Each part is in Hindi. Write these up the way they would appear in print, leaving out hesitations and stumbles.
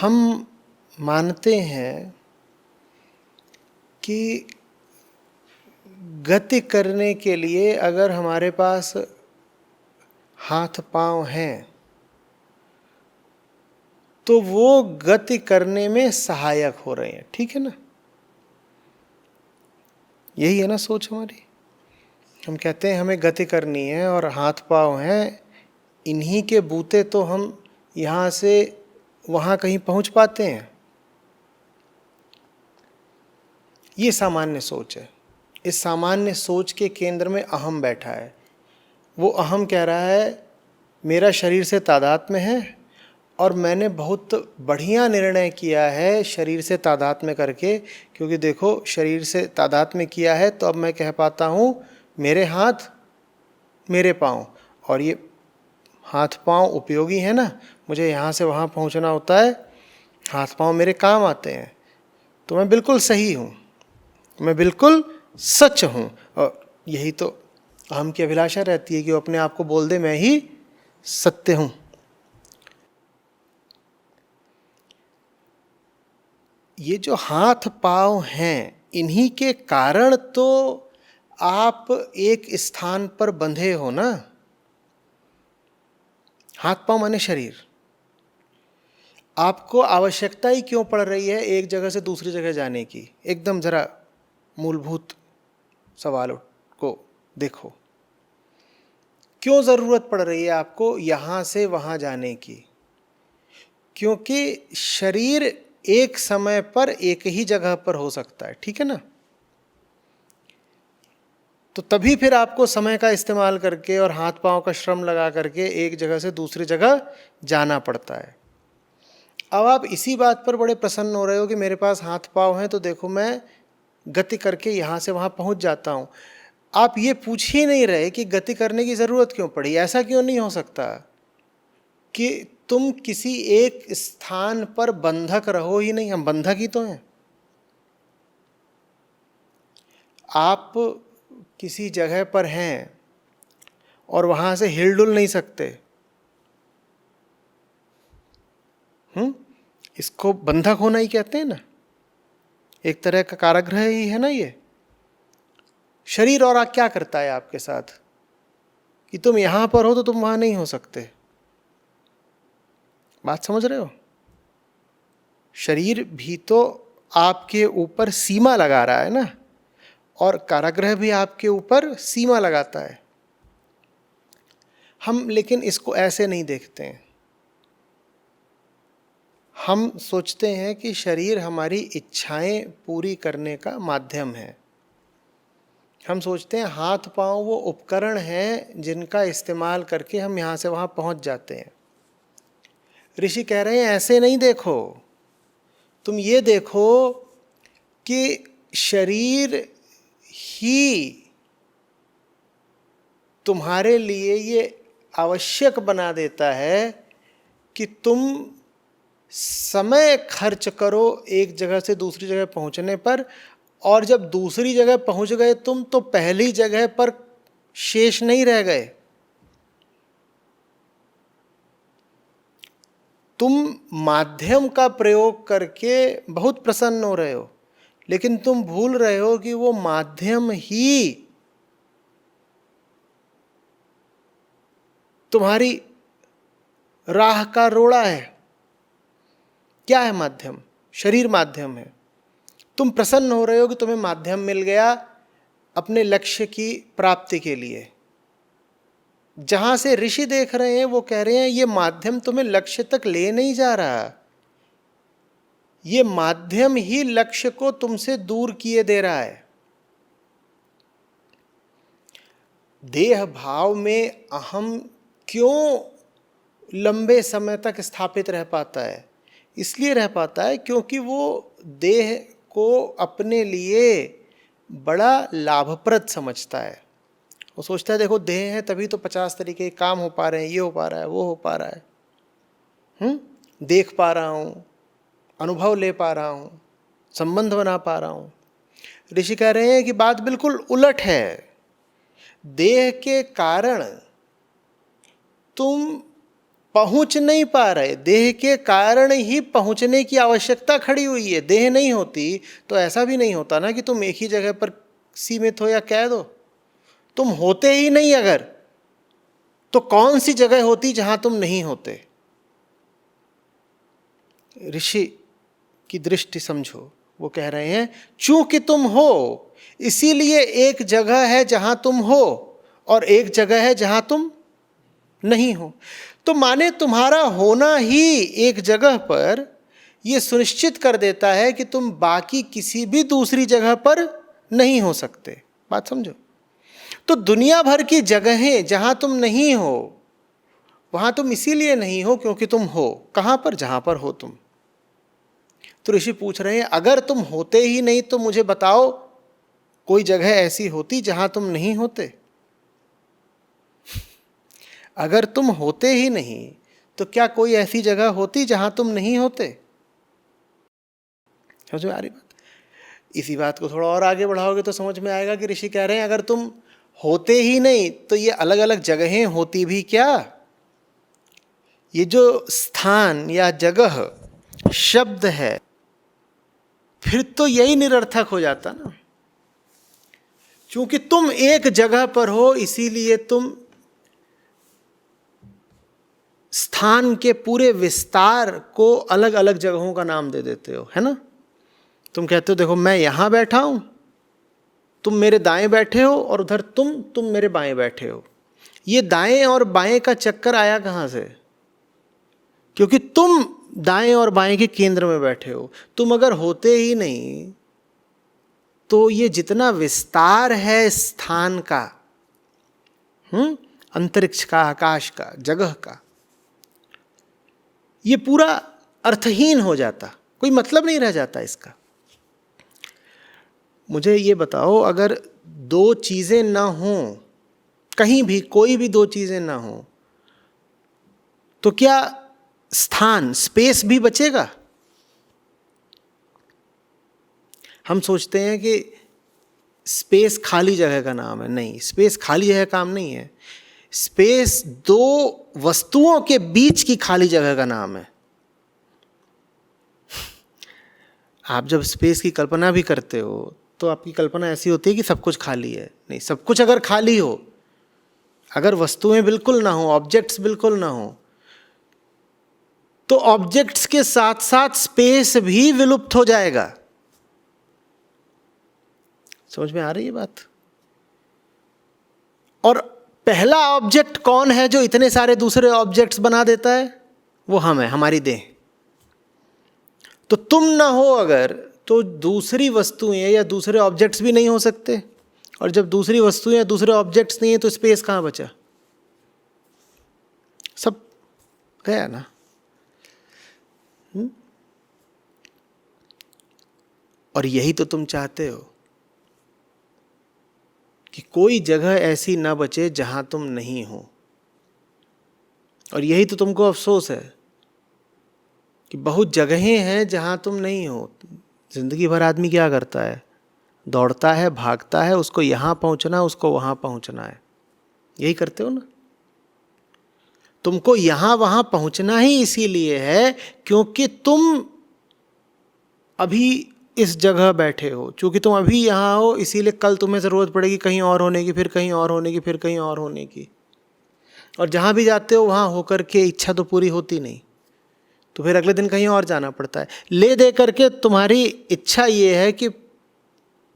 हम मानते हैं कि गति करने के लिए अगर हमारे पास हाथ पांव हैं तो वो गति करने में सहायक हो रहे हैं। ठीक है ना? यही है ना सोच हमारी। हम कहते हैं हमें गति करनी है और हाथ पांव हैं, इन्हीं के बूते तो हम यहाँ से वहाँ कहीं पहुँच पाते हैं। ये सामान्य सोच है। इस सामान्य सोच के केंद्र में अहम बैठा है। वो अहम कह रहा है मेरा शरीर से तादात्म्य है और मैंने बहुत बढ़िया निर्णय किया है शरीर से तादात्म्य करके, क्योंकि देखो शरीर से तादात्म्य किया है तो अब मैं कह पाता हूँ मेरे हाथ मेरे पाँव, और ये हाथ पाँव उपयोगी है ना, मुझे यहाँ से वहाँ पहुँचना होता है, हाथ पाँव मेरे काम आते हैं, तो मैं बिल्कुल सही हूँ, मैं बिल्कुल सच हूँ। और यही तो अहम की अभिलाषा रहती है कि वो अपने आप को बोल दे मैं ही सत्य हूँ। ये जो हाथ पाँव हैं इन्हीं के कारण तो आप एक स्थान पर बंधे हो ना। हाथ पाँव माने शरीर। आपको आवश्यकता ही क्यों पड़ रही है एक जगह से दूसरी जगह जाने की? एकदम जरा मूलभूत सवालों को देखो। क्यों ज़रूरत पड़ रही है आपको यहाँ से वहाँ जाने की? क्योंकि शरीर एक समय पर एक ही जगह पर हो सकता है। ठीक है ना? तो तभी फिर आपको समय का इस्तेमाल करके और हाथ पांव का श्रम लगा करके एक जगह से दूसरी जगह जाना पड़ता है। अब आप इसी बात पर बड़े प्रसन्न हो रहे हो कि मेरे पास हाथ पांव हैं तो देखो मैं गति करके यहाँ से वहाँ पहुँच जाता हूँ। आप ये पूछ ही नहीं रहे कि गति करने की ज़रूरत क्यों पड़ी। ऐसा क्यों नहीं हो सकता कि तुम किसी एक स्थान पर बंधक रहो ही नहीं? हम बंधक ही तो हैं। आप किसी जगह पर हैं और वहाँ से हिलडुल नहीं सकते। इसको बंधक होना ही कहते हैं ना, एक तरह का कारागृह ही है ना ये शरीर। और क्या करता है आपके साथ कि तुम यहां पर हो तो तुम वहां नहीं हो सकते। बात समझ रहे हो? शरीर भी तो आपके ऊपर सीमा लगा रहा है ना, और कारागृह भी आपके ऊपर सीमा लगाता है। हम लेकिन इसको ऐसे नहीं देखते हैं। हम सोचते हैं कि शरीर हमारी इच्छाएं पूरी करने का माध्यम है। हम सोचते हैं हाथ पांव वो उपकरण हैं जिनका इस्तेमाल करके हम यहाँ से वहाँ पहुँच जाते हैं। ऋषि कह रहे हैं ऐसे नहीं देखो, तुम ये देखो कि शरीर ही तुम्हारे लिए ये आवश्यक बना देता है कि तुम समय खर्च करो एक जगह से दूसरी जगह पहुंचने पर, और जब दूसरी जगह पहुंच गए तुम तो पहली जगह पर शेष नहीं रह गए। तुम माध्यम का प्रयोग करके बहुत प्रसन्न हो रहे हो, लेकिन तुम भूल रहे हो कि वो माध्यम ही तुम्हारी राह का रोड़ा है। क्या है माध्यम? शरीर माध्यम है। तुम प्रसन्न हो रहे हो कि तुम्हें माध्यम मिल गया अपने लक्ष्य की प्राप्ति के लिए। जहां से ऋषि देख रहे हैं वो कह रहे हैं ये माध्यम तुम्हें लक्ष्य तक ले नहीं जा रहा, ये माध्यम ही लक्ष्य को तुमसे दूर किए दे रहा है। देह भाव में अहम क्यों लंबे समय तक स्थापित रह पाता है? इसलिए रह पाता है क्योंकि वो देह को अपने लिए बड़ा लाभप्रद समझता है। वो सोचता है देखो देह है तभी तो 50 तरीके के काम हो पा रहे हैं, ये हो पा रहा है, वो हो पा रहा है, देख पा रहा हूँ, अनुभव ले पा रहा हूँ, संबंध बना पा रहा हूँ। ऋषि कह रहे हैं कि बात बिल्कुल उलट है। देह के कारण तुम पहुंच नहीं पा रहे, देह के कारण ही पहुंचने की आवश्यकता खड़ी हुई है। देह नहीं होती तो ऐसा भी नहीं होता ना कि तुम एक ही जगह पर सीमित हो या कैद हो। तुम होते ही नहीं अगर, तो कौन सी जगह होती जहां तुम नहीं होते। ऋषि की दृष्टि समझो, वो कह रहे हैं चूंकि तुम हो इसीलिए एक जगह है जहां तुम हो और एक जगह है जहां तुम नहीं हो। तो माने तुम्हारा होना ही एक जगह पर यह सुनिश्चित कर देता है कि तुम बाकी किसी भी दूसरी जगह पर नहीं हो सकते। बात समझो। तो दुनिया भर की जगहें जहां तुम नहीं हो, वहां तुम इसीलिए नहीं हो क्योंकि तुम हो। कहां पर? जहां पर हो तुम। तो ऋषि पूछ रहे हैं अगर तुम होते ही नहीं तो मुझे बताओ कोई जगह ऐसी होती जहां तुम नहीं होते। अगर तुम होते ही नहीं तो क्या कोई ऐसी जगह होती जहां तुम नहीं होते? समझ में आ रही बात? इसी बात को थोड़ा और आगे बढ़ाओगे तो समझ में आएगा कि ऋषि कह रहे हैं अगर तुम होते ही नहीं तो ये अलग अलग जगहें होती भी क्या? ये जो स्थान या जगह शब्द है फिर तो यही निरर्थक हो जाता ना। क्योंकि तुम एक जगह पर हो इसीलिए तुम स्थान के पूरे विस्तार को अलग अलग जगहों का नाम दे देते हो, है ना। तुम कहते हो देखो मैं यहां बैठा हूं, तुम मेरे दाएं बैठे हो और उधर तुम मेरे बाएं बैठे हो। ये दाएं और बाएं का चक्कर आया कहां से? क्योंकि तुम दाएं और बाएं के केंद्र में बैठे हो। तुम अगर होते ही नहीं तो ये जितना विस्तार है स्थान का, अंतरिक्ष का, आकाश का, जगह का, ये पूरा अर्थहीन हो जाता, कोई मतलब नहीं रह जाता इसका। मुझे ये बताओ अगर दो चीजें ना हो, कहीं भी कोई भी दो चीजें ना हो, तो क्या स्थान, स्पेस भी बचेगा? हम सोचते हैं कि स्पेस खाली जगह का नाम है। नहीं, स्पेस खाली जगह का नाम नहीं है। स्पेस दो वस्तुओं के बीच की खाली जगह का नाम है। आप जब स्पेस की कल्पना भी करते हो तो आपकी कल्पना ऐसी होती है कि सब कुछ खाली है। नहीं, सब कुछ अगर खाली हो, अगर वस्तुएं बिल्कुल ना हो, ऑब्जेक्ट्स बिल्कुल ना हो, तो ऑब्जेक्ट्स के साथ साथ स्पेस भी विलुप्त हो जाएगा। समझ में आ रही है बात? और पहला ऑब्जेक्ट कौन है जो इतने सारे दूसरे ऑब्जेक्ट्स बना देता है? वो हम है, हमारी देह। तो तुम ना हो अगर, तो दूसरी वस्तुएं या दूसरे ऑब्जेक्ट्स भी नहीं हो सकते। और जब दूसरी वस्तुएं या दूसरे ऑब्जेक्ट्स नहीं है तो स्पेस कहां बचा? सब गया ना। और यही तो तुम चाहते हो कि कोई जगह ऐसी ना बचे जहां तुम नहीं हो। और यही तो तुमको अफसोस है कि बहुत जगहें हैं जहां तुम नहीं हो। जिंदगी भर आदमी क्या करता है? दौड़ता है, भागता है, उसको यहां पहुंचना, उसको वहां पहुंचना है। यही करते हो ना। तुमको यहां वहां पहुंचना ही इसीलिए है क्योंकि तुम अभी इस जगह बैठे हो। चूंकि तुम अभी यहां हो इसीलिए कल तुम्हें जरूरत पड़ेगी कहीं और होने की, फिर कहीं और होने की, फिर कहीं और होने की। और जहां भी जाते हो वहां होकर के इच्छा तो पूरी होती नहीं, तो फिर अगले दिन कहीं और जाना पड़ता है। ले दे करके तुम्हारी इच्छा ये है कि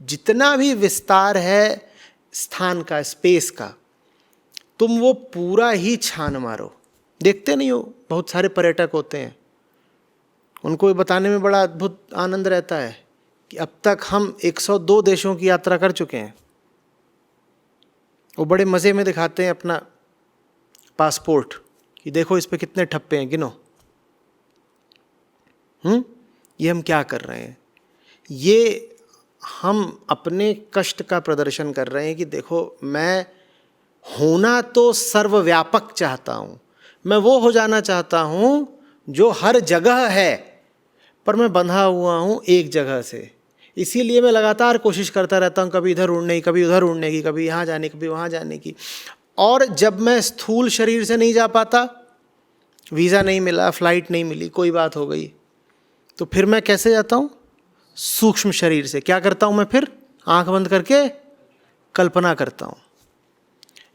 जितना भी विस्तार है स्थान का, स्पेस का, तुम वो पूरा ही छान मारो। देखते नहीं हो बहुत सारे पर्यटक होते हैं, उनको ये बताने में बड़ा अद्भुत आनंद रहता है कि अब तक हम 102 देशों की यात्रा कर चुके हैं। वो बड़े मज़े में दिखाते हैं अपना पासपोर्ट कि देखो इस पे कितने ठप्पे हैं, गिनो। ये हम क्या कर रहे हैं? ये हम अपने कष्ट का प्रदर्शन कर रहे हैं कि देखो मैं होना तो सर्वव्यापक चाहता हूँ, मैं वो हो जाना चाहता हूँ जो हर जगह है, पर मैं बंधा हुआ हूँ एक जगह से। इसीलिए मैं लगातार कोशिश करता रहता हूँ, कभी इधर उड़ने की, कभी उधर उड़ने की, कभी यहाँ जाने की, कभी वहाँ जाने की। और जब मैं स्थूल शरीर से नहीं जा पाता वीज़ा नहीं मिला, फ्लाइट नहीं मिली, कोई बात हो गई, तो फिर मैं कैसे जाता हूँ? सूक्ष्म शरीर से। क्या करता हूँ मैं फिर? आंख बंद करके कल्पना करता हूँ।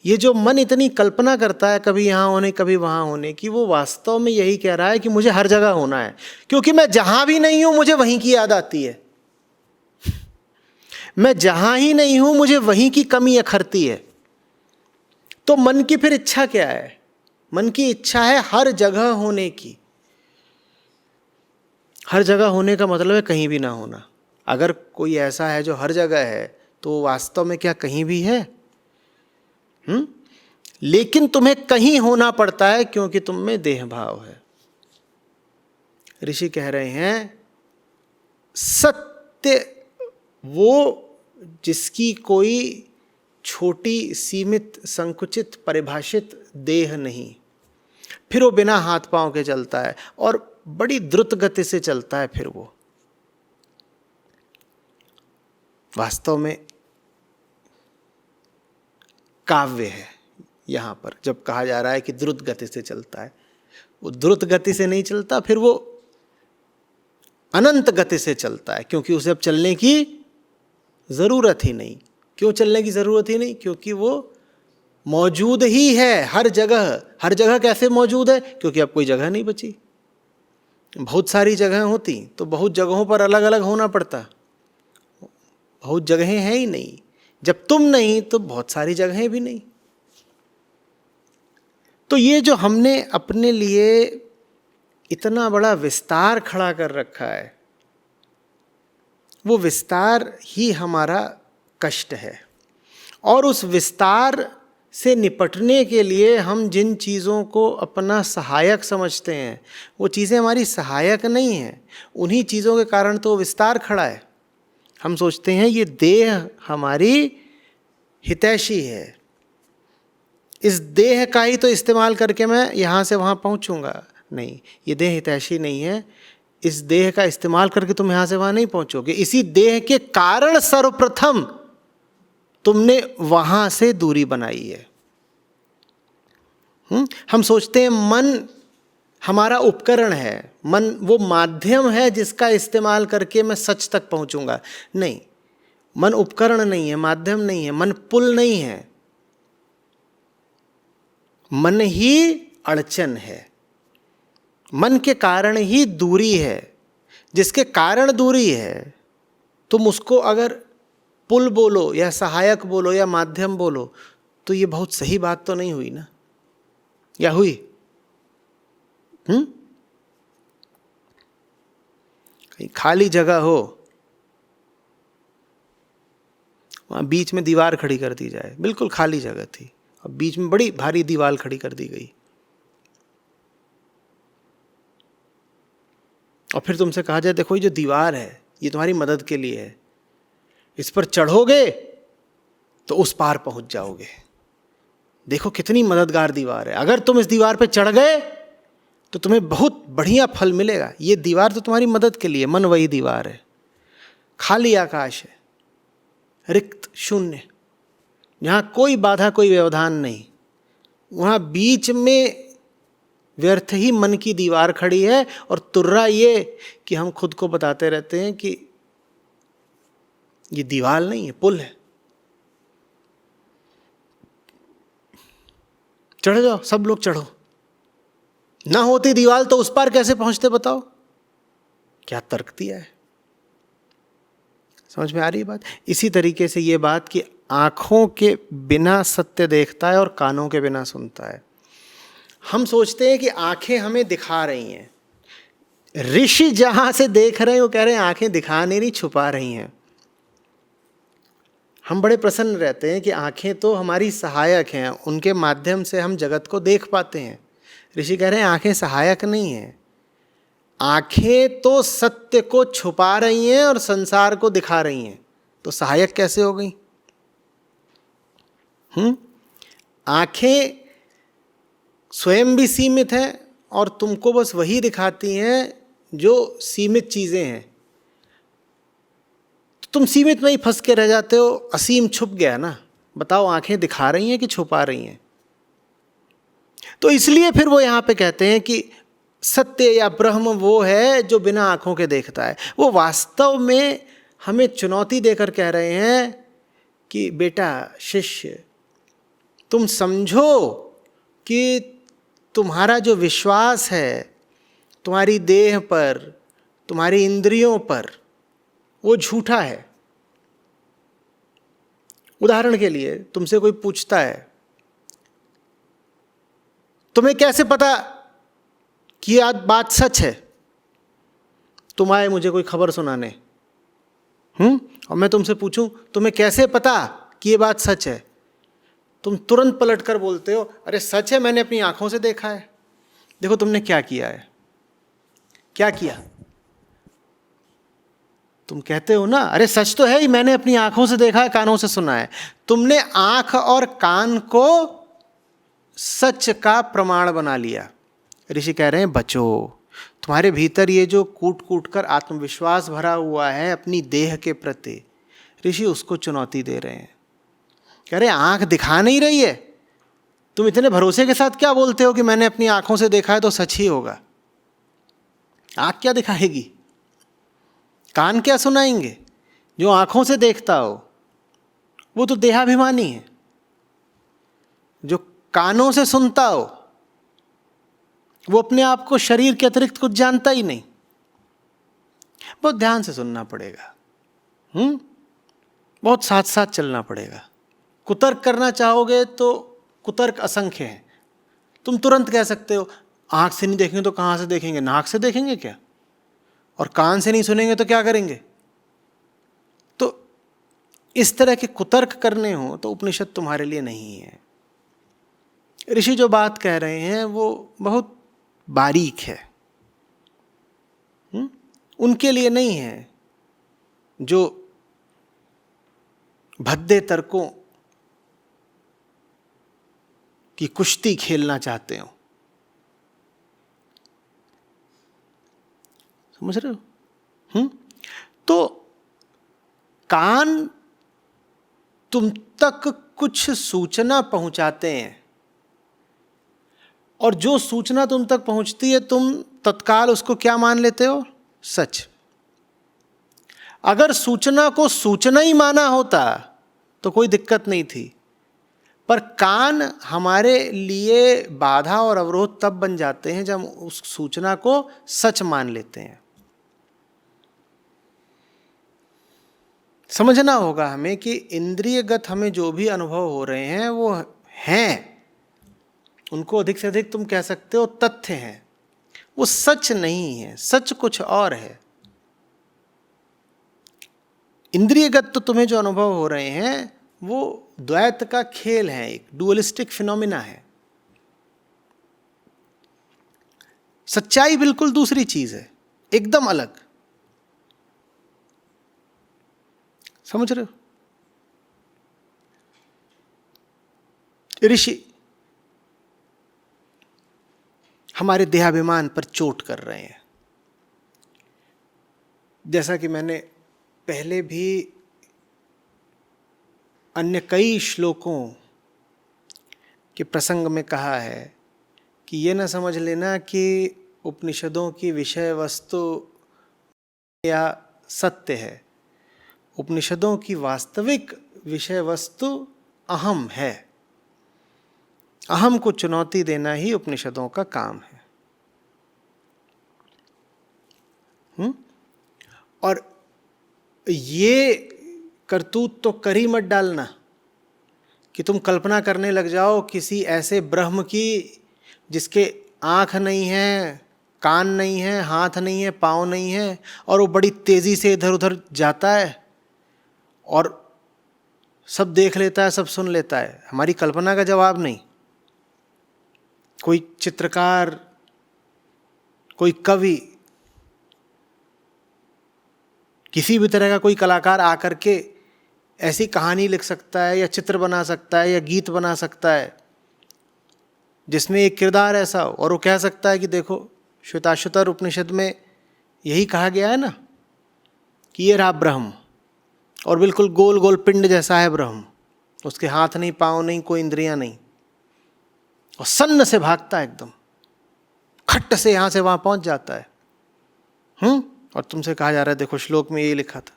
ये जो मन इतनी कल्पना करता है, कभी यहाँ होने कभी वहाँ होने की, वो वास्तव में यही कह रहा है कि मुझे हर जगह होना है, क्योंकि मैं जहाँ भी नहीं हूँ मुझे वहीं की याद आती है। मैं जहाँ ही नहीं हूँ मुझे वहीं की कमी अखरती है। तो मन की फिर इच्छा क्या है? मन की इच्छा है हर जगह होने की। हर जगह होने का मतलब है कहीं भी ना होना। अगर कोई ऐसा है जो हर जगह है, तो वास्तव में क्या कहीं भी है? लेकिन तुम्हें कहीं होना पड़ता है क्योंकि तुम में देह भाव है। ऋषि कह रहे हैं सत्य वो जिसकी कोई छोटी सीमित संकुचित परिभाषित देह नहीं, फिर वो बिना हाथ पांव के चलता है और बड़ी द्रुत गति से चलता है। फिर वो वास्तव में काव्य है। यहां पर जब कहा जा रहा है कि द्रुत गति से चलता है, वो द्रुत गति से नहीं चलता, फिर वो अनंत गति से चलता है, क्योंकि उसे अब चलने की जरूरत ही नहीं। क्यों चलने की जरूरत ही नहीं? क्योंकि वो मौजूद ही है हर जगह। हर जगह कैसे मौजूद है? क्योंकि अब कोई जगह नहीं बची। बहुत सारी जगह होती तो बहुत जगहों पर अलग अलग होना पड़ता। बहुत जगहें हैं ही नहीं। जब तुम नहीं तो बहुत सारी जगहें भी नहीं। तो ये जो हमने अपने लिए इतना बड़ा विस्तार खड़ा कर रखा है, वो विस्तार ही हमारा कष्ट है। और उस विस्तार से निपटने के लिए हम जिन चीज़ों को अपना सहायक समझते हैं, वो चीज़ें हमारी सहायक नहीं हैं। उन्हीं चीज़ों के कारण तो विस्तार खड़ा है। हम सोचते हैं ये देह हमारी हितैषी है, इस देह का ही तो इस्तेमाल करके मैं यहाँ से वहाँ पहुँचूँगा। नहीं, ये देह हितैषी नहीं है। इस देह का इस्तेमाल करके तुम यहाँ से वहाँ नहीं पहुँचोगे। इसी देह के कारण सर्वप्रथम तुमने वहाँ से दूरी बनाई है। हम सोचते हैं मन हमारा उपकरण है, मन वो माध्यम है जिसका इस्तेमाल करके मैं सच तक पहुँचूँगा। नहीं, मन उपकरण नहीं है, माध्यम नहीं है, मन पुल नहीं है। मन ही अड़चन है। मन के कारण ही दूरी है। जिसके कारण दूरी है, तुम उसको अगर पुल बोलो या सहायक बोलो या माध्यम बोलो, तो ये बहुत सही बात तो नहीं हुई ना? या हुई? कहीं खाली जगह हो, वहां बीच में दीवार खड़ी कर दी जाए। बिल्कुल खाली जगह थी, अब बीच में बड़ी भारी दीवार खड़ी कर दी गई, और फिर तुमसे कहा जाए देखो ये जो दीवार है ये तुम्हारी मदद के लिए है, इस पर चढ़ोगे तो उस पार पहुंच जाओगे। देखो कितनी मददगार दीवार है। अगर तुम इस दीवार पे चढ़ गए तो तुम्हें बहुत बढ़िया फल मिलेगा। ये दीवार तो तुम्हारी मदद के लिए, मन वही दीवार है। खाली आकाश है, रिक्त शून्य, जहाँ कोई बाधा कोई व्यवधान नहीं, वहाँ बीच में व्यर्थ ही मन की दीवार खड़ी है। और तुर्रा ये कि हम खुद को बताते रहते हैं कि ये दीवार नहीं है, पुल है। चढ़ जाओ, सब लोग चढ़ो। ना होती दीवार तो उस पार कैसे पहुंचते बताओ? क्या तर्क दिया है? समझ में आ रही है बात? इसी तरीके से ये बात कि आंखों के बिना सत्य देखता है और कानों के बिना सुनता है। हम सोचते हैं कि आंखें हमें दिखा रही हैं। ऋषि जहां से देख रहे हैं वो कह रहे हैं आंखें दिखा नहीं रही, छुपा रही हैं। हम बड़े प्रसन्न रहते हैं कि आंखें तो हमारी सहायक हैं, उनके माध्यम से हम जगत को देख पाते हैं। ऋषि कह रहे हैं आंखें सहायक नहीं हैं, आंखें तो सत्य को छुपा रही हैं और संसार को दिखा रही हैं। तो सहायक कैसे हो गई? आंखें स्वयं भी सीमित हैं और तुमको बस वही दिखाती हैं जो सीमित चीजें हैं। तो तुम सीमित में ही फंस के रह जाते हो, असीम छुप गया ना। बताओ आंखें दिखा रही हैं कि छुपा रही हैं? तो इसलिए फिर वो यहाँ पे कहते हैं कि सत्य या ब्रह्म वो है जो बिना आंखों के देखता है। वो वास्तव में हमें चुनौती देकर कह रहे हैं कि बेटा, शिष्य, तुम समझो कि तुम्हारा जो विश्वास है तुम्हारी देह पर, तुम्हारी इंद्रियों पर, वो झूठा है। उदाहरण के लिए तुमसे कोई पूछता है, तुम्हें कैसे पता कि यह बात सच है? तुम आए मुझे कोई खबर सुनाने, और मैं तुमसे पूछूं तुम्हें कैसे पता कि यह बात सच है? तुम तुरंत पलट कर बोलते हो, अरे सच है, मैंने अपनी आंखों से देखा है। देखो तुमने क्या किया है, क्या किया? तुम कहते हो ना, अरे सच तो है ही, मैंने अपनी आंखों से देखा है, कानों से सुना है। तुमने आंख और कान को सच का प्रमाण बना लिया। ऋषि कह रहे हैं बचो, तुम्हारे भीतर ये जो कूट कूट कर आत्मविश्वास भरा हुआ है अपनी देह के प्रति, ऋषि उसको चुनौती दे रहे हैं। कह रहे आंख दिखा नहीं रही है, तुम इतने भरोसे के साथ क्या बोलते हो कि मैंने अपनी आंखों से देखा है तो सच ही होगा? आंख क्या दिखाएगी, कान क्या सुनाएंगे? जो आंखों से देखता हो वो तो देहाभिमानी है, जो कानों से सुनता हो वो अपने आप को शरीर के अतिरिक्त कुछ जानता ही नहीं। बहुत ध्यान से सुनना पड़ेगा, बहुत साथ साथ चलना पड़ेगा। कुतर्क करना चाहोगे तो कुतर्क असंख्य हैं। तुम तुरंत कह सकते हो आंख से नहीं देखेंगे तो कहाँ से देखेंगे? नाक से देखेंगे क्या? और कान से नहीं सुनेंगे तो क्या करेंगे? तो इस तरह के कुतर्क करने हो तो उपनिषद तुम्हारे लिए नहीं है। ऋषि जो बात कह रहे हैं वो बहुत बारीक है, उनके लिए नहीं है जो भद्दे तर्कों की कुश्ती खेलना चाहते हो। समझ रहे हो? तो कान तुम तक कुछ सूचना पहुंचाते हैं, और जो सूचना तुम तक पहुंचती है तुम तत्काल उसको क्या मान लेते हो? सच। अगर सूचना को सूचना ही माना होता तो कोई दिक्कत नहीं थी, पर कान हमारे लिए बाधा और अवरोध तब बन जाते हैं जब उस सूचना को सच मान लेते हैं। समझना होगा हमें कि इंद्रियगत हमें जो भी अनुभव हो रहे हैं वो हैं, उनको अधिक से अधिक तुम कह सकते हो तथ्य हैं, वो सच नहीं है। सच कुछ और है। इंद्रियगत तो तुम्हें जो अनुभव हो रहे हैं वो द्वैत का खेल है, एक डुअलिस्टिक फिनोमिना है। सच्चाई बिल्कुल दूसरी चीज है, एकदम अलग। समझ रहे हो? ऋषि हमारे देहाभिमान पर चोट कर रहे हैं। जैसा कि मैंने पहले भी अन्य कई श्लोकों के प्रसंग में कहा है कि ये न समझ लेना कि उपनिषदों की विषय वस्तु या सत्य है। उपनिषदों की वास्तविक विषय वस्तु अहम है। अहम को चुनौती देना ही उपनिषदों का काम है। और ये करतूत तो कर ही मत डालना कि तुम कल्पना करने लग जाओ किसी ऐसे ब्रह्म की जिसके आँख नहीं है, कान नहीं है, हाथ नहीं है, पाँव नहीं है, और वो बड़ी तेज़ी से इधर उधर जाता है और सब देख लेता है, सब सुन लेता है। हमारी कल्पना का जवाब नहीं। कोई चित्रकार, कोई कवि, किसी भी तरह का कोई कलाकार आकर के ऐसी कहानी लिख सकता है या चित्र बना सकता है या गीत बना सकता है जिसमें एक किरदार ऐसा हो, और वो कह सकता है कि देखो श्वेताश्वतर उपनिषद में यही कहा गया है ना कि ये रहा ब्रह्म, और बिल्कुल गोल गोल पिंड जैसा है ब्रह्म, उसके हाथ नहीं, पाँव नहीं, कोई इंद्रियां नहीं। और सन्न से भागता है, एकदम खट्ट से यहां से वहां पहुंच जाता है। और तुमसे कहा जा रहा है, देखो श्लोक में ये लिखा था,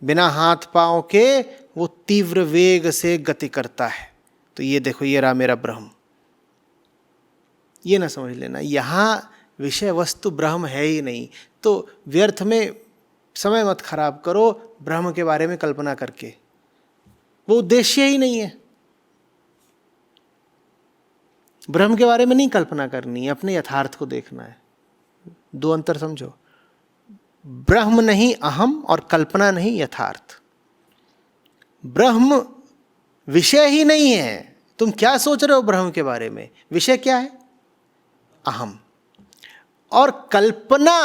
बिना हाथ पांव के वो तीव्र वेग से गति करता है। तो ये देखो, ये रहा मेरा ब्रह्म। ये ना समझ लेना यहां विषय वस्तु ब्रह्म है ही नहीं, तो व्यर्थ में समय मत खराब करो ब्रह्म के बारे में कल्पना करके, वो उद्देश्य ही नहीं है। ब्रह्म के बारे में नहीं कल्पना करनी है, अपने यथार्थ को देखना है। दो अंतर समझो, ब्रह्म नहीं अहम और कल्पना नहीं यथार्थ। ब्रह्म विषय ही नहीं है, तुम क्या सोच रहे हो ब्रह्म के बारे में, विषय क्या है, अहम। और कल्पना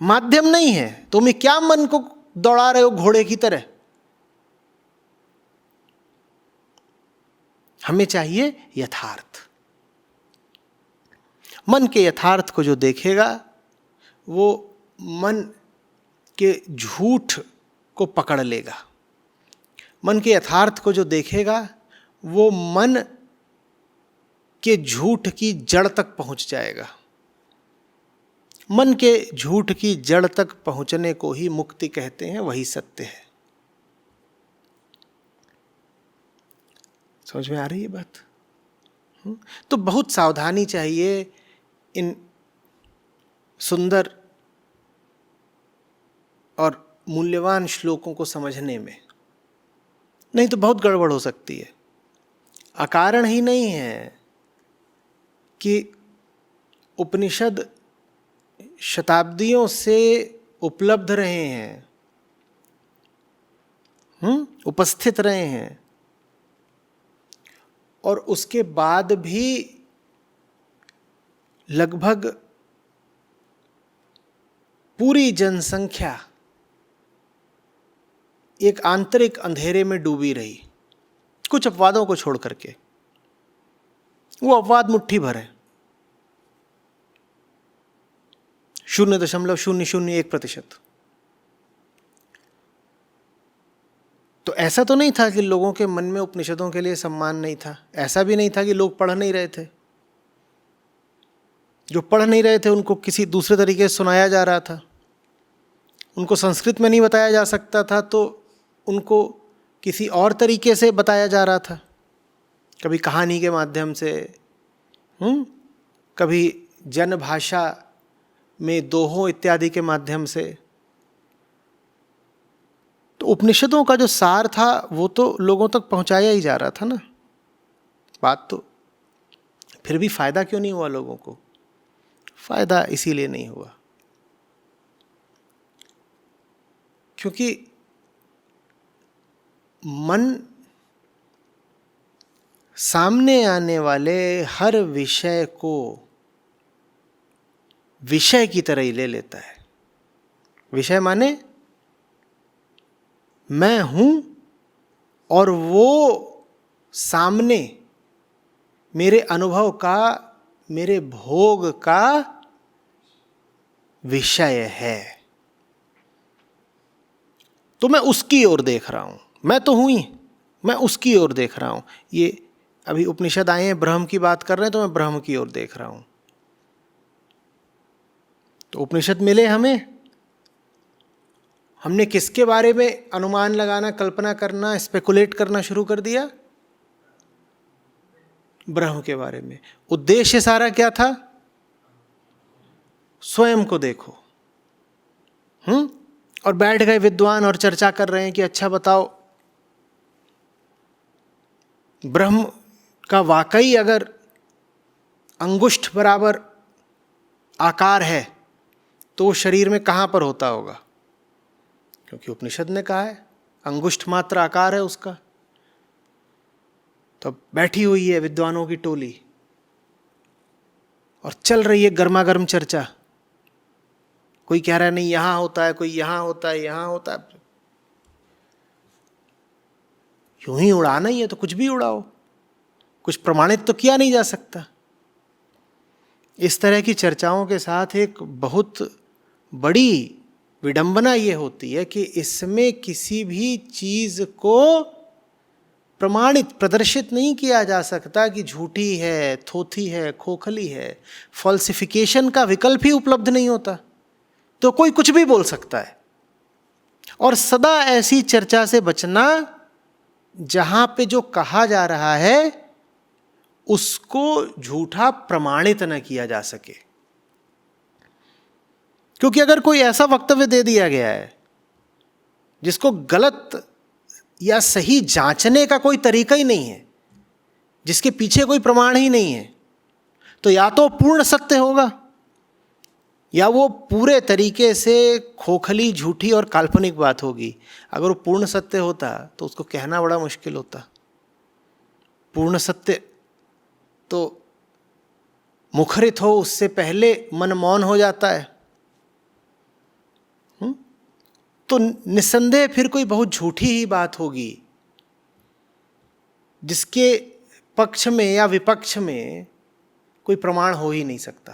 माध्यम नहीं है, तुम क्या मन को दौड़ा रहे हो घोड़े की तरह। हमें चाहिए यथार्थ। मन के यथार्थ को जो देखेगा वो मन के झूठ को पकड़ लेगा। मन के यथार्थ को जो देखेगा वो मन के झूठ की जड़ तक पहुंच जाएगा। मन के झूठ की जड़ तक पहुंचने को ही मुक्ति कहते हैं, वही सत्य है। समझ में आ रही है बात? तो बहुत सावधानी चाहिए इन सुंदर और मूल्यवान श्लोकों को समझने में, नहीं तो बहुत गड़बड़ हो सकती है। अकारण ही नहीं है कि उपनिषद शताब्दियों से उपलब्ध रहे हैं, उपस्थित रहे हैं, और उसके बाद भी लगभग पूरी जनसंख्या एक आंतरिक अंधेरे में डूबी रही, कुछ अपवादों को छोड़ करके। वो अपवाद मुट्ठी भर है, 0.001%। तो ऐसा तो नहीं था कि लोगों के मन में उपनिषदों के लिए सम्मान नहीं था, ऐसा भी नहीं था कि लोग पढ़ नहीं रहे थे। जो पढ़ नहीं रहे थे उनको किसी दूसरे तरीके से सुनाया जा रहा था, उनको संस्कृत में नहीं बताया जा सकता था तो उनको किसी और तरीके से बताया जा रहा था, कभी कहानी के माध्यम से, कभी जन भाषा में दोहों इत्यादि के माध्यम से। तो उपनिषदों का जो सार था वो तो लोगों तक पहुंचाया ही जा रहा था ना। बात तो फिर भी फायदा क्यों नहीं हुआ लोगों को? फायदा इसीलिए नहीं हुआ क्योंकि मन सामने आने वाले हर विषय को विषय की तरह ही ले लेता है। विषय माने मैं हूं और वो सामने मेरे अनुभव का, मेरे भोग का विषय है, तो मैं उसकी ओर देख रहा हूं। मैं तो हूं ही, मैं उसकी ओर देख रहा हूं। ये अभी उपनिषद आए हैं, ब्रह्म की बात कर रहे हैं, तो मैं ब्रह्म की ओर देख रहा हूं। तो उपनिषद मिले हमें, हमने किसके बारे में अनुमान लगाना, कल्पना करना, स्पेकुलेट करना शुरू कर दिया? ब्रह्म के बारे में। उद्देश्य सारा क्या था? स्वयं को देखो। और बैठ गए विद्वान और चर्चा कर रहे हैं कि अच्छा बताओ, ब्रह्म का वाकई अगर अंगुष्ठ बराबर आकार है तो शरीर में कहां पर होता होगा? क्योंकि उपनिषद ने कहा है अंगुष्ठ मात्र आकार है उसका। तो बैठी हुई है विद्वानों की टोली और चल रही है गर्मा गर्म चर्चा। कोई कह रहा है नहीं यहां होता है, कोई यहां होता है, यहां होता है। यूं ही उड़ाना ही है तो कुछ भी उड़ाओ, कुछ प्रमाणित तो किया नहीं जा सकता। इस तरह की चर्चाओं के साथ एक बहुत बड़ी विडंबना ये होती है कि इसमें किसी भी चीज को प्रमाणित प्रदर्शित नहीं किया जा सकता कि झूठी है, थोथी है, खोखली है। फॉल्सिफिकेशन का विकल्प ही उपलब्ध नहीं होता, तो कोई कुछ भी बोल सकता है। और सदा ऐसी चर्चा से बचना जहां पे जो कहा जा रहा है उसको झूठा प्रमाणित न किया जा सके। क्योंकि अगर कोई ऐसा वक्तव्य दे दिया गया है जिसको गलत या सही जांचने का कोई तरीका ही नहीं है, जिसके पीछे कोई प्रमाण ही नहीं है, तो या तो पूर्ण सत्य होगा या वो पूरे तरीके से खोखली, झूठी और काल्पनिक बात होगी। अगर वो पूर्ण सत्य होता तो उसको कहना बड़ा मुश्किल होता। पूर्ण सत्य तो मुखरित हो उससे पहले मन मौन हो जाता है। तो निस्संदेह फिर कोई बहुत झूठी ही बात होगी जिसके पक्ष में या विपक्ष में कोई प्रमाण हो ही नहीं सकता।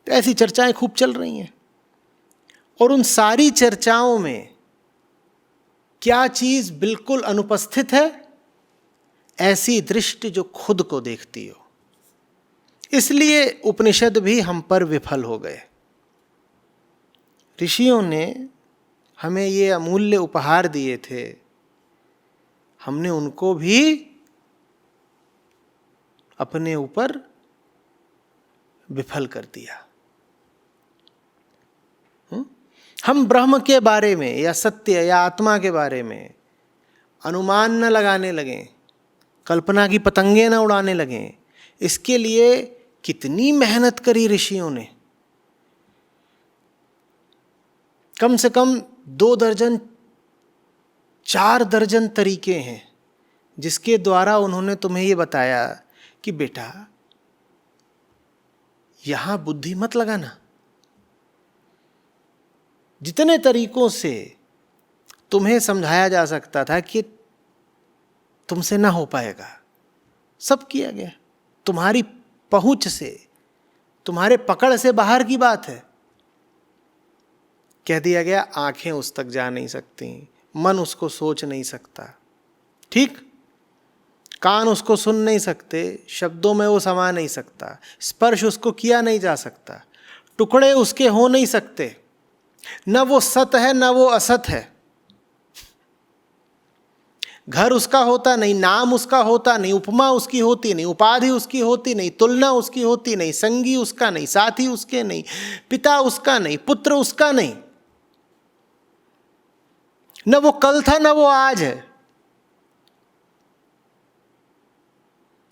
तो ऐसी चर्चाएं खूब चल रही हैं, और उन सारी चर्चाओं में क्या चीज बिल्कुल अनुपस्थित है? ऐसी दृष्टि जो खुद को देखती हो। इसलिए उपनिषद भी हम पर विफल हो गए। ऋषियों ने हमें ये अमूल्य उपहार दिए थे, हमने उनको भी अपने ऊपर विफल कर दिया। हम ब्रह्म के बारे में या सत्य या आत्मा के बारे में अनुमान न लगाने लगें, कल्पना की पतंगे न उड़ाने लगें। इसके लिए कितनी मेहनत करी ऋषियों ने। कम से कम 2 दर्जन 4 दर्जन तरीके हैं जिसके द्वारा उन्होंने तुम्हें ये बताया कि बेटा यहां बुद्धि मत लगाना। जितने तरीकों से तुम्हें समझाया जा सकता था कि तुमसे ना हो पाएगा, सब किया गया। तुम्हारी पहुंच से, तुम्हारे पकड़ से बाहर की बात है। कह दिया गया आंखें उस तक जा नहीं सकती, मन उसको सोच नहीं सकता, ठीक, कान उसको सुन नहीं सकते, शब्दों में वो समा नहीं सकता, स्पर्श उसको किया नहीं जा सकता, टुकड़े उसके हो नहीं सकते, न वो सत है न वो असत है। घर उसका होता नहीं, नाम उसका होता नहीं, उपमा उसकी होती नहीं, उपाधि उसकी होती नहीं, तुलना उसकी होती नहीं, संगी उसका नहीं, साथी उसके नहीं, पिता उसका नहीं, पुत्र उसका नहीं। न वो कल था न वो आज है,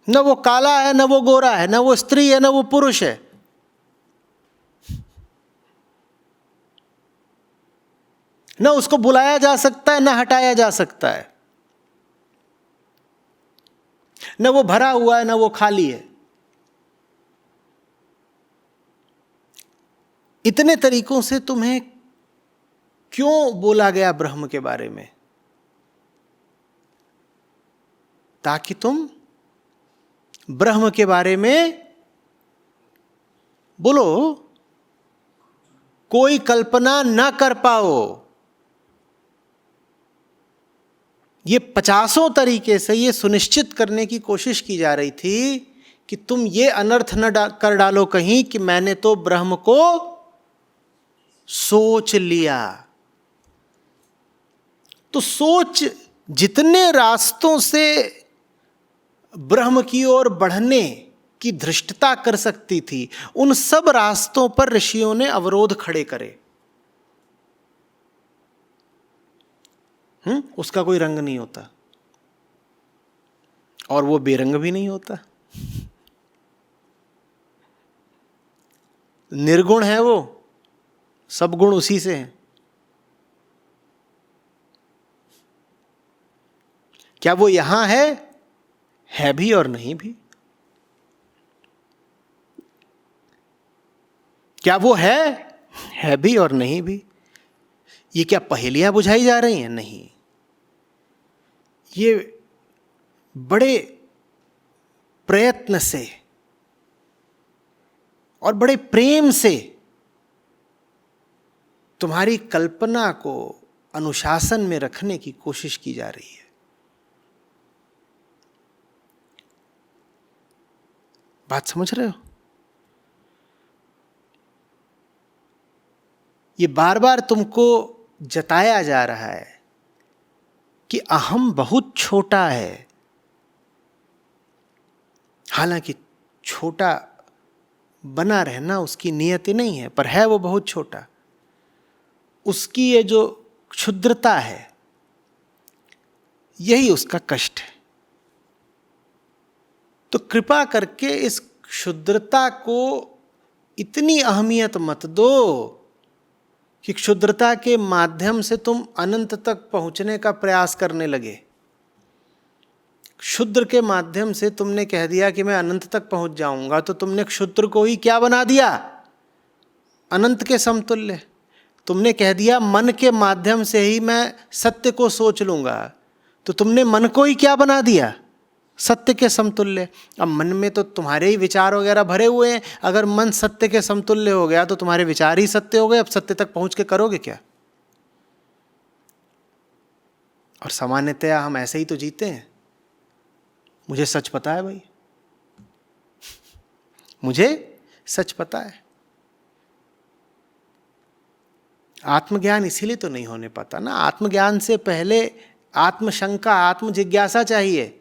न वो काला है न वो गोरा है, न वो स्त्री है न वो पुरुष है। न उसको बुलाया जा सकता है न हटाया जा सकता है, न वो भरा हुआ है न वो खाली है। इतने तरीकों से तुम्हें क्यों बोला गया ब्रह्म के बारे में? ताकि तुम ब्रह्म के बारे में बोलो, कोई कल्पना न कर पाओ। ये 50 तरीके से ये सुनिश्चित करने की कोशिश की जा रही थी कि तुम ये अनर्थ न कर डालो कहीं कि मैंने तो ब्रह्म को सोच लिया। तो सोच जितने रास्तों से ब्रह्म की ओर बढ़ने की धृष्टता कर सकती थी, उन सब रास्तों पर ऋषियों ने अवरोध खड़े करे। उसका कोई रंग नहीं होता और वो बेरंग भी नहीं होता। निर्गुण है वो, सब गुण उसी से हैं। क्या वो यहां है भी और नहीं भी? क्या वो है भी और नहीं भी? ये क्या पहेलियां बुझाई जा रही हैं? नहीं, ये बड़े प्रयत्न से और बड़े प्रेम से तुम्हारी कल्पना को अनुशासन में रखने की कोशिश की जा रही है। बात समझ रहे हो? ये बार बार तुमको जताया जा रहा है कि अहम बहुत छोटा है। हालांकि छोटा बना रहना उसकी नियति नहीं है, पर है वो बहुत छोटा। उसकी ये जो क्षुद्रता है, यही उसका कष्ट है। तो कृपा करके इस क्षुद्रता को इतनी अहमियत मत दो कि क्षुद्रता के माध्यम से तुम अनंत तक पहुंचने का प्रयास करने लगे। क्षुद्र के माध्यम से तुमने कह दिया कि मैं अनंत तक पहुंच जाऊंगा, तो तुमने क्षुद्र को ही क्या बना दिया? अनंत के समतुल्य। तुमने कह दिया मन के माध्यम से ही मैं सत्य को सोच लूंगा, तो तुमने मन को ही क्या बना दिया? सत्य के समतुल्य। अब मन में तो तुम्हारे ही विचार वगैरह भरे हुए हैं। अगर मन सत्य के समतुल्य हो गया तो तुम्हारे विचार ही सत्य हो गए। अब सत्य तक पहुंच के करोगे क्या? और सामान्यतया हम ऐसे ही तो जीते हैं। मुझे सच पता है भाई, मुझे सच पता है। आत्मज्ञान इसीलिए तो नहीं होने पाता ना। आत्मज्ञान से पहले आत्मशंका, आत्म जिज्ञासा चाहिए।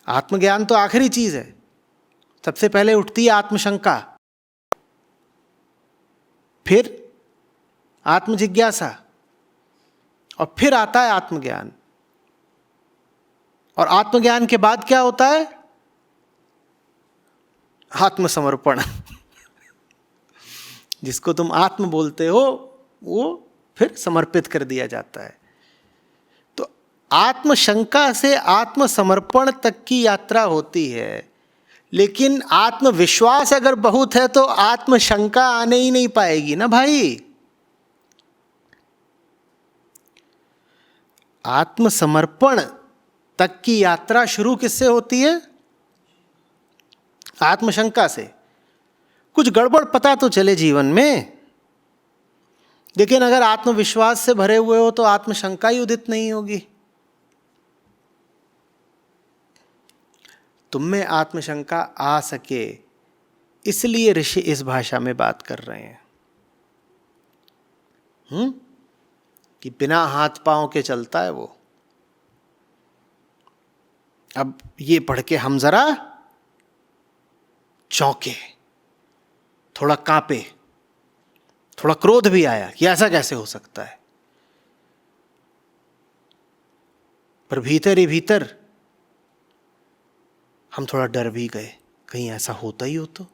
आत्मज्ञान तो आखिरी चीज है। सबसे पहले उठती है आत्मशंका, फिर आत्म जिज्ञासा, और फिर आता है आत्मज्ञान। और आत्मज्ञान के बाद क्या होता है? आत्मसमर्पण। जिसको तुम आत्म बोलते हो, वो फिर समर्पित कर दिया जाता है। तो आत्मशंका से आत्मसमर्पण तक की यात्रा होती है। लेकिन आत्मविश्वास अगर बहुत है तो आत्मशंका आने ही नहीं पाएगी ना भाई। आत्मसमर्पण तक की यात्रा शुरू किससे होती है? आत्मशंका से। कुछ गड़बड़ पता तो चले जीवन में, लेकिन अगर आत्मविश्वास से भरे हुए हो तो आत्मशंका ही उदित नहीं होगी। तुम में आत्मशंका आ सके, इसलिए ऋषि इस भाषा में बात कर रहे हैं। कि बिना हाथ पांव के चलता है वो। अब ये पढ़ के हम जरा चौंके, थोड़ा कांपे, थोड़ा क्रोध भी आया कि ऐसा कैसे हो सकता है। पर भीतर ही भीतर हम थोड़ा डर भी गए, कहीं ऐसा होता ही हो तो।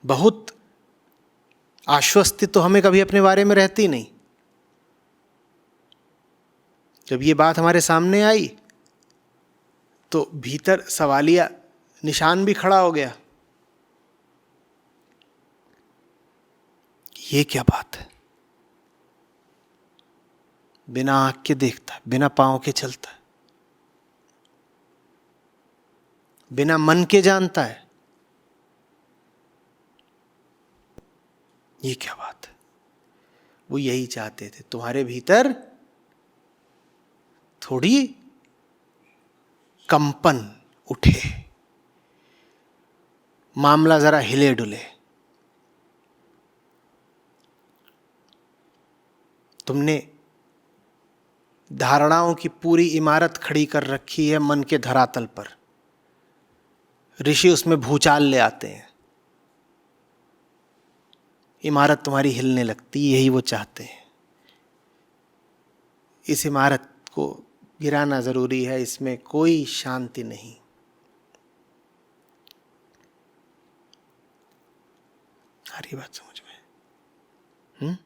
बहुत आश्वस्ति तो हमें कभी अपने बारे में रहती नहीं। जब ये बात हमारे सामने आई तो भीतर सवालिया निशान भी खड़ा हो गया। ये क्या बात है? बिना आंख के देखता है, बिना पांव के चलता है, बिना मन के जानता है। ये क्या बात है? वो यही चाहते थे, तुम्हारे भीतर थोड़ी कंपन उठे, मामला जरा हिले डुले। तुमने धारणाओं की पूरी इमारत खड़ी कर रखी है मन के धरातल पर। ऋषि उसमें भूचाल ले आते हैं, इमारत तुम्हारी हिलने लगती। यही वो चाहते हैं। इस इमारत को गिराना जरूरी है, इसमें कोई शांति नहीं। आ रही बात समझ में?